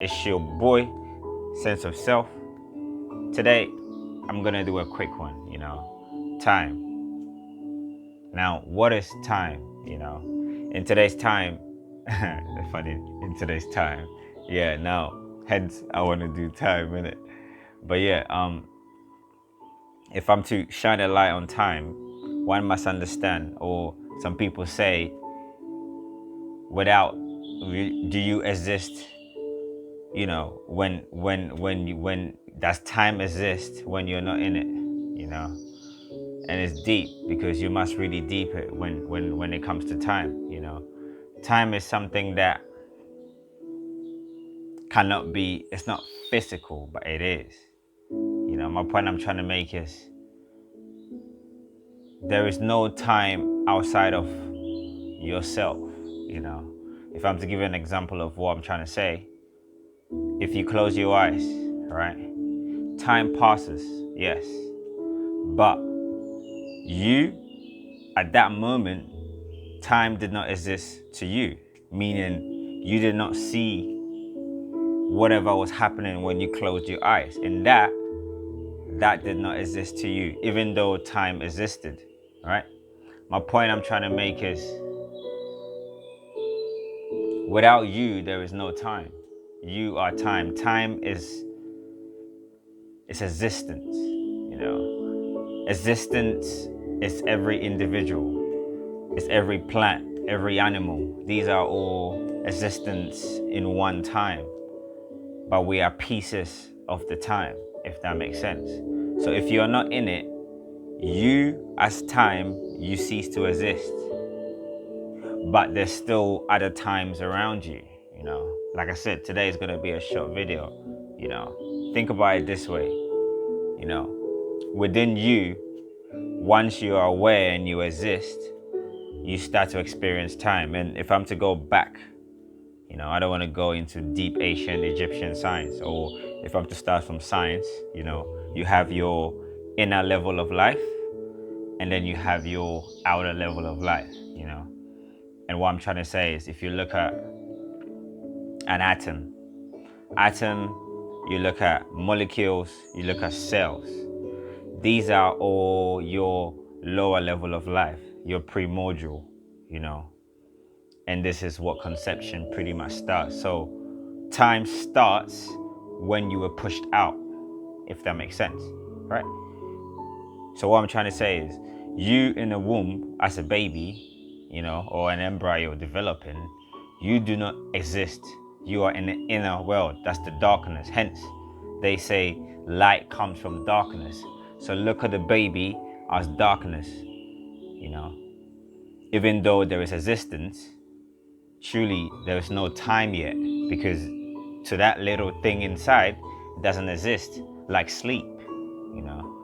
It's your boy, Sense of Self. Today, I'm gonna do a quick one, time. Now, what is time? In today's time, funny, in today's time, now, hence, I wanna do time, innit? But if I'm to shine a light on time, one must understand, or some people say, without, do you exist? When does time exist when you're not in it? And it's deep because you must really deep it when it comes to time. Time is something that cannot be. It's not physical, but it is. My point I'm trying to make is there is no time outside of yourself. If I'm to give you an example of what I'm trying to say, if you close your eyes, right, time passes, yes, but you, at that moment, time did not exist to you, meaning you did not see whatever was happening when you closed your eyes. And that did not exist to you, even though time existed, right? My point I'm trying to make is without you, there is no time. You are time. Time is existence, Existence is every individual. It's every plant, every animal. These are all existence in one time, but we are pieces of the time, if that makes sense. So if you're not in it, you as time, you cease to exist. But there's still other times around you, Like I said, today is going to be a short video, Think about it this way, Within you, once you are aware and you exist, you start to experience time. And if I'm to go back, I don't want to go into deep ancient Egyptian science, or if I'm to start from science, you have your inner level of life, and then you have your outer level of life, And what I'm trying to say is, if you look at an atom, you look at molecules, you look at cells. These are all your lower level of life, your primordial, And this is what conception pretty much starts. So time starts when you were pushed out, if that makes sense, right? So what I'm trying to say is, you in the womb as a baby, or an embryo developing, you do not exist. You are in the inner world. That's the darkness. Hence, they say light comes from darkness. So look at the baby as darkness, Even though there is existence, truly there is no time yet, because to that little thing inside, it doesn't exist, like sleep.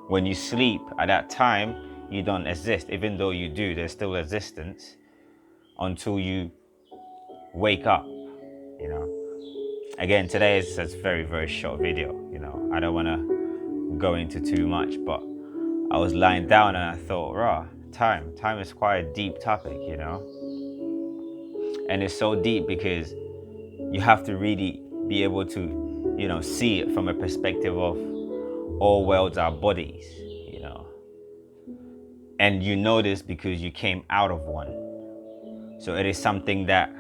When you sleep at that time, you don't exist. Even though you do, there's still existence until you wake up. Again, today is a very, very short video. I don't want to go into too much, but I was lying down and I thought, time is quite a deep topic, And it's so deep because you have to really be able to, see it from a perspective of all worlds are bodies, And you know this because you came out of one. So it is something that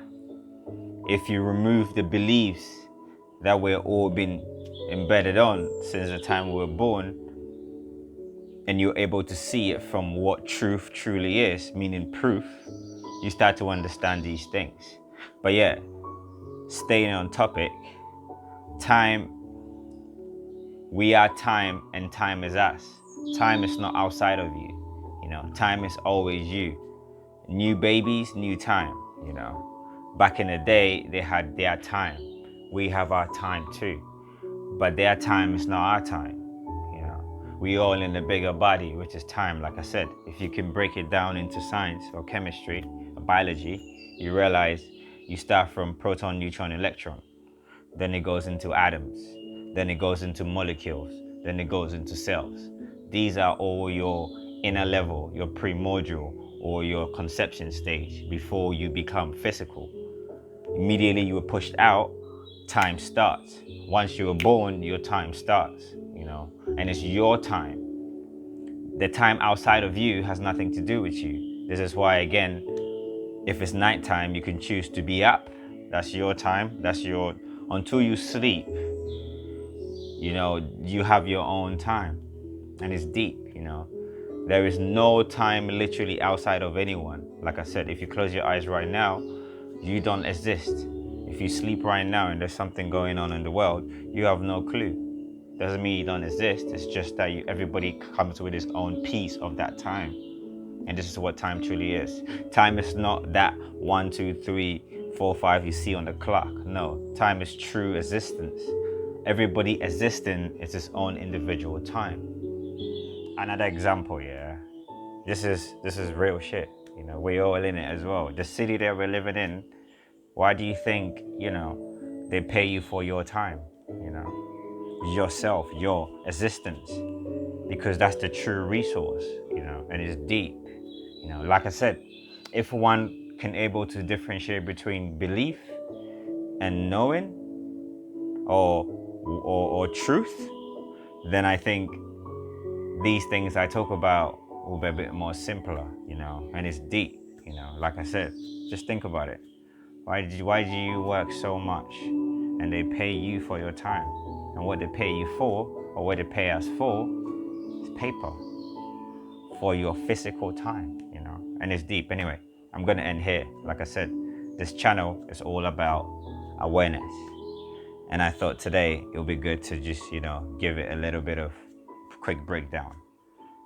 if you remove the beliefs that we're all been embedded on since the time we were born, and you're able to see it from what truth truly is, meaning proof, you start to understand these things. But staying on topic, time, we are time and time is us. Time is not outside of you. Time is always you. New babies, new time, Back in the day, they had their time. We have our time too. But their time is not our time, We all in the bigger body, which is time, like I said. If you can break it down into science or chemistry or biology, you realize you start from proton, neutron, electron. Then it goes into atoms. Then it goes into molecules. Then it goes into cells. These are all your inner level, your primordial or your conception stage before you become physical. Immediately you were pushed out, time starts. Once you were born, your time starts, and it's your time. The time outside of you has nothing to do with you. This is why, again, if it's nighttime, you can choose to be up. That's your time. Until you sleep, you have your own time. And it's deep. There is no time literally outside of anyone. Like I said, if you close your eyes right now, you don't exist. If you sleep right now and there's something going on in the world, you have no clue. Doesn't mean you don't exist. It's just that everybody comes with his own piece of that time. And this is what time truly is. Time is not that 1, 2, 3, 4, 5 you see on the clock. No, time is true existence. Everybody existing is his own individual time. Another example, yeah. This is real shit. We're all in it as well. The city that we're living in, why do you think, they pay you for your time? Yourself, your existence. Because that's the true resource, and it's deep. Like I said, if one can able to differentiate between belief and knowing or truth, then I think these things I talk about will be a bit more simpler, and it's deep, like I said, just think about it. Why do you work so much and they pay you for your time? And what they pay you for, or what they pay us for, is paper for your physical time, and it's deep. Anyway, I'm gonna end here. Like I said, this channel is all about awareness. And I thought today it would be good to just, give it a little bit of quick breakdown.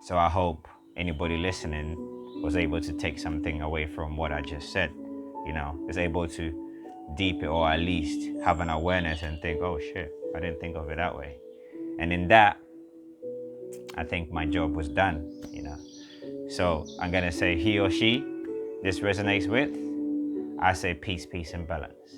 So I hope anybody listening was able to take something away from what I just said, is able to deep it, or at least have an awareness and think, oh shit, I didn't think of it that way. And in that, I think my job was done, So I'm gonna say he or she this resonates with. I say peace, peace, and balance.